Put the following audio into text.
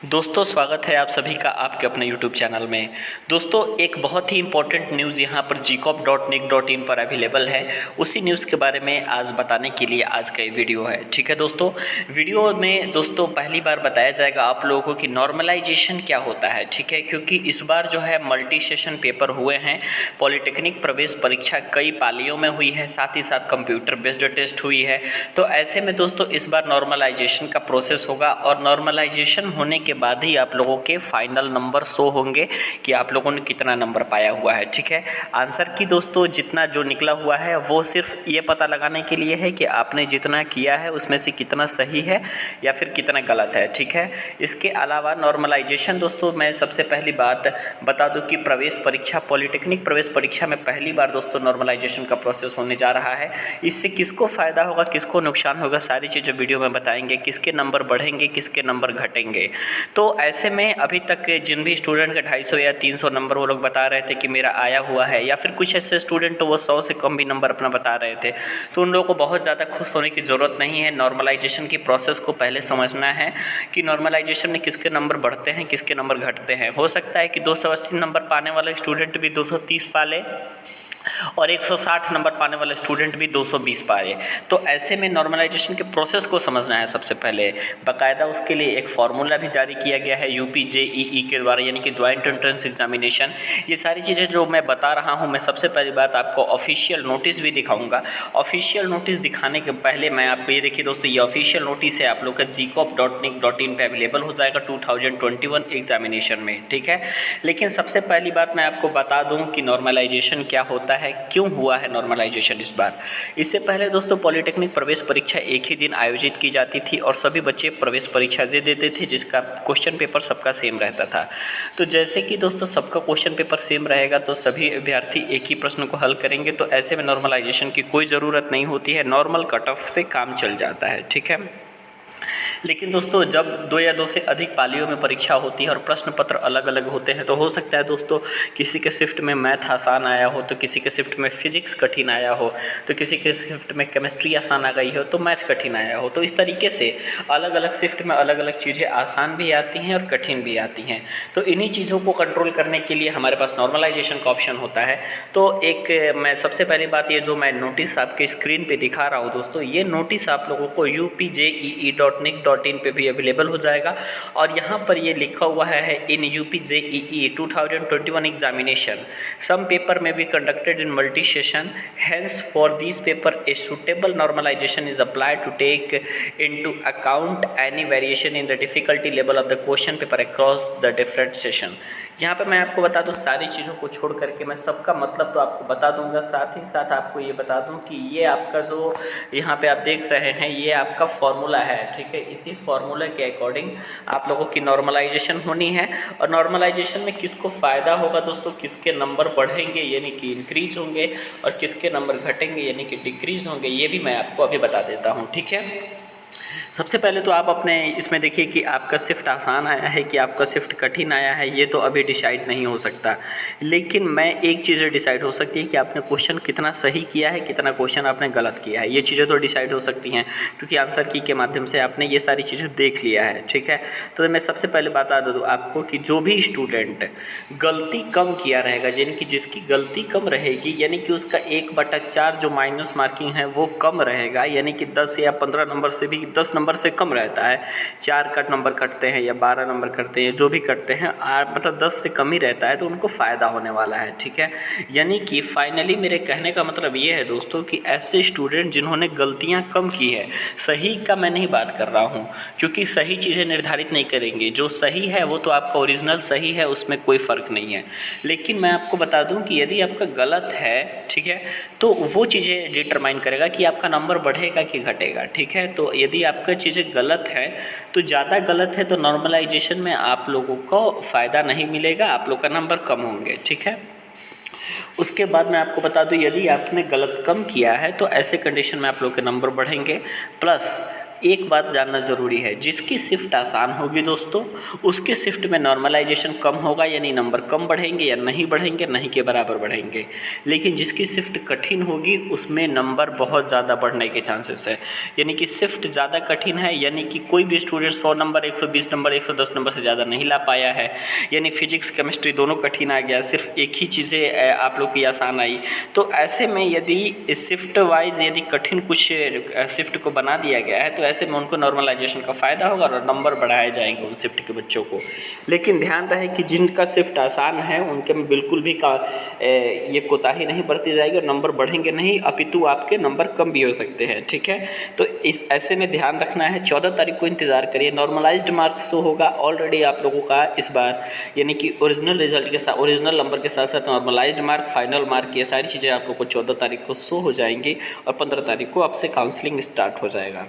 दोस्तों स्वागत है आप सभी का आपके अपने YouTube चैनल में। दोस्तों एक बहुत ही इंपॉर्टेंट न्यूज़ यहाँ पर gcop.nic.in पर अवेलेबल है। उसी न्यूज़ के बारे में आज बताने के लिए आज का ये वीडियो है। ठीक है दोस्तों, वीडियो में दोस्तों पहली बार बताया जाएगा आप लोगों को कि नॉर्मलाइजेशन क्या होता है। ठीक है, क्योंकि इस बार जो है मल्टी सेशन पेपर हुए हैं। पॉलिटेक्निक प्रवेश परीक्षा कई पालियों में हुई है, साथ ही साथ कंप्यूटर बेस्ड टेस्ट हुई है। तो ऐसे में दोस्तों इस बार नॉर्मलाइजेशन का प्रोसेस होगा और नॉर्मलाइजेशन होने के बाद ही आप लोगों के फाइनल नंबर शो होंगे कि आप लोगों ने कितना नंबर पाया हुआ है। ठीक है, आंसर की दोस्तों जितना जो निकला हुआ है वो सिर्फ ये पता लगाने के लिए है कि आपने जितना किया है उसमें से कितना सही है या फिर कितना गलत है। ठीक है, इसके अलावा नॉर्मलाइजेशन दोस्तों मैं सबसे पहली बात बता दूं कि प्रवेश परीक्षा पॉलिटेक्निक प्रवेश परीक्षा में पहली बार दोस्तों नॉर्मलाइजेशन का प्रोसेस होने जा रहा है। इससे किसको फ़ायदा होगा, किसको नुकसान होगा, सारी चीज़ें वीडियो में बताएंगे। किसके नंबर बढ़ेंगे, किसके नंबर घटेंगे। तो ऐसे में अभी तक जिन भी स्टूडेंट का 250 या 300 नंबर वो लोग बता रहे थे कि मेरा आया हुआ है, या फिर कुछ ऐसे स्टूडेंट तो वो 100 से कम भी नंबर अपना बता रहे थे, तो उन लोगों को बहुत ज़्यादा खुश होने की ज़रूरत नहीं है। नॉर्मलाइजेशन की प्रोसेस को पहले समझना है कि नॉर्मलाइजेशन में किसके नंबर बढ़ते हैं, किसके नंबर घटते हैं। हो सकता है कि 280 नंबर पाने वाला स्टूडेंट भी 230 पा ले और 160 नंबर पाने वाला स्टूडेंट भी 220 पाए। तो ऐसे में नॉर्मलाइजेशन के प्रोसेस को समझना है सबसे पहले। बाकायदा उसके लिए एक फार्मूला भी जारी किया गया है यूपी जेईई के द्वारा, यानी कि ज्वाइंट एंट्रेंस एग्जामिनेशन। ये सारी चीज़ें जो मैं बता रहा हूँ, मैं सबसे पहली बात आपको ऑफिशियल नोटिस भी दिखाऊंगा। ऑफिशियल नोटिस दिखाने के पहले मैं आपको ये देखिए दोस्तों, ये ऑफिशियल नोटिस है आप लोग का gcop.nic.in पे अवेलेबल हो जाएगा 2021 एग्जामिनेशन में। ठीक है, लेकिन सबसे पहली बात मैं आपको बता दूँ कि नॉर्मलाइजेशन क्या होता है, क्यों हुआ है नॉर्मलाइजेशन इस बार। इससे पहले दोस्तों पॉलिटेक्निक प्रवेश परीक्षा एक ही दिन आयोजित की जाती थी और सभी बच्चे प्रवेश परीक्षा दे देते थे, जिसका क्वेश्चन पेपर सबका सेम रहता था। तो जैसे कि दोस्तों सबका क्वेश्चन पेपर सेम रहेगा तो सभी विद्यार्थी एक ही प्रश्न को हल करेंगे, तो ऐसे में नॉर्मलाइजेशन की कोई ज़रूरत नहीं होती है, नॉर्मल कट ऑफ से काम चल जाता है। ठीक है, लेकिन दोस्तों जब 2 या 2 से अधिक पालियों में परीक्षा होती है और प्रश्न पत्र अलग अलग होते हैं, तो हो सकता है दोस्तों किसी के शिफ्ट में मैथ आसान आया हो, तो किसी के शिफ्ट में फिजिक्स कठिन आया हो, तो किसी के शिफ्ट में केमिस्ट्री आसान आ गई हो, तो मैथ कठिन आया हो। तो इस तरीके से अलग अलग शिफ्ट में अलग अलग चीज़ें आसान भी आती हैं और कठिन भी आती हैं। तो इन्हीं चीज़ों को कंट्रोल करने के लिए हमारे पास नॉर्मलाइजेशन का ऑप्शन होता है। तो एक मैं सबसे पहली बात, ये जो मैं नोटिस आपके स्क्रीन पर दिखा रहा हूँ दोस्तों, ये नोटिस आप लोगों को upjeE.nic.in पे भी अवेलेबल हो जाएगा। और यहाँ पर ये लिखा हुआ है in UP JEE 2021 examination some paper may be conducted in multi session, hence for this paper a suitable normalisation is applied to take into account any variation in the difficulty level of the question paper across the different session. यहाँ पे मैं आपको बता दूँ, सारी चीज़ों को छोड़ करके मैं सबका मतलब तो आपको बता दूंगा, साथ ही साथ आपको ये बता दूं कि ये आपका जो यहाँ पे आप देख रहे हैं ये आपका फॉर्मूला है। ठीक है, इसी फॉर्मूला के अकॉर्डिंग आप लोगों की नॉर्मलाइजेशन होनी है। और नॉर्मलाइजेशन में किसको फ़ायदा होगा दोस्तों, किसके नंबर बढ़ेंगे यानी कि इंक्रीज होंगे, और किसके नंबर घटेंगे यानी कि डिक्रीज होंगे, ये भी मैं आपको अभी बता देता हूँ। ठीक है, सबसे पहले तो आप अपने इसमें देखिए कि आपका शिफ्ट आसान आया है कि आपका शिफ्ट कठिन आया है, ये तो अभी डिसाइड नहीं हो सकता। लेकिन मैं एक चीज़ डिसाइड हो सकती है कि आपने क्वेश्चन कितना सही किया है, कितना क्वेश्चन आपने गलत किया है। ये चीज़ें तो डिसाइड हो सकती हैं क्योंकि आंसर की के माध्यम से आपने ये सारी चीज़ें देख लिया है। ठीक है, तो मैं सबसे पहले बता दूँ आपको कि जो भी स्टूडेंट गलती कम किया रहेगा, यानी कि जिसकी गलती कम रहेगी, यानी कि उसका 1/4 जो माइनस मार्किंग है वो कम रहेगा, यानी कि 10 या 15 नंबर से भी 10 नंबर से कम रहता है, 4 कट नंबर कटते हैं या 12 नंबर कटते हैं, जो भी कटते हैं मतलब 10 से कम ही रहता है, तो उनको फ़ायदा होने वाला है। ठीक है, यानी कि फाइनली मेरे कहने का मतलब ये है दोस्तों कि ऐसे स्टूडेंट जिन्होंने गलतियां कम की है, सही का मैं नहीं बात कर रहा हूँ क्योंकि सही चीज़ें निर्धारित नहीं करेंगे, जो सही है वो तो आपका ओरिजिनल सही है, उसमें कोई फ़र्क नहीं है। लेकिन मैं आपको बता दूँ कि यदि आपका गलत है, ठीक है, तो वो चीज़ें डिटरमाइन करेगा कि आपका नंबर बढ़ेगा कि घटेगा। ठीक है, तो यदि आपका चीज़ें गलत है तो ज़्यादा गलत है तो नॉर्मलाइजेशन में आप लोगों को फ़ायदा नहीं मिलेगा, आप लोग का नंबर कम होंगे। ठीक है, उसके बाद मैं आपको बता दूं यदि आपने गलत कम किया है तो ऐसे कंडीशन में आप लोग के नंबर बढ़ेंगे। प्लस एक बात जानना ज़रूरी है, जिसकी शिफ्ट आसान होगी दोस्तों उसकी शिफ्ट में नॉर्मलाइजेशन कम होगा, यानी नंबर कम बढ़ेंगे या नहीं बढ़ेंगे, नहीं के बराबर बढ़ेंगे। लेकिन जिसकी शिफ्ट कठिन होगी उसमें नंबर बहुत ज़्यादा बढ़ने के चांसेस है। यानी कि शिफ्ट ज़्यादा कठिन है, यानी कि कोई भी स्टूडेंट 100 नंबर, 120 नंबर, 110 नंबर से ज़्यादा नहीं ला पाया है। यानी फिजिक्स केमिस्ट्री दोनों कठिन आ गया, सिर्फ एक ही चीज़ें आप लोग की आसान आई। तो ऐसे में यदि शिफ्ट वाइज यदि कठिन कुछ शिफ्ट को बना दिया गया है तो ऐसे में उनको नॉर्मलाइजेशन का फ़ायदा होगा और नंबर बढ़ाए जाएंगे उन शिफ्ट के बच्चों को। लेकिन ध्यान रहे कि जिनका शिफ्ट आसान है उनके में बिल्कुल भी ये कोताही नहीं बरती जाएगी और नंबर बढ़ेंगे नहीं, अपितु आपके नंबर कम भी हो सकते हैं। ठीक है, तो इस ऐसे में ध्यान रखना है। 14 तारीख को इंतज़ार करिए, नॉर्मलाइज्ड मार्क्स शो होगा ऑलरेडी आप लोगों का इस बार, यानी कि ओरिजिनल रिजल्ट के साथ, ओरिजिनल नंबर के साथ साथ नॉर्मलाइज्ड मार्क, फाइनल मार्क, ये सारी चीज़ें आप लोग को 14 तारीख को शो हो जाएंगी और 15 तारीख को आपसे काउंसलिंग स्टार्ट हो जाएगा।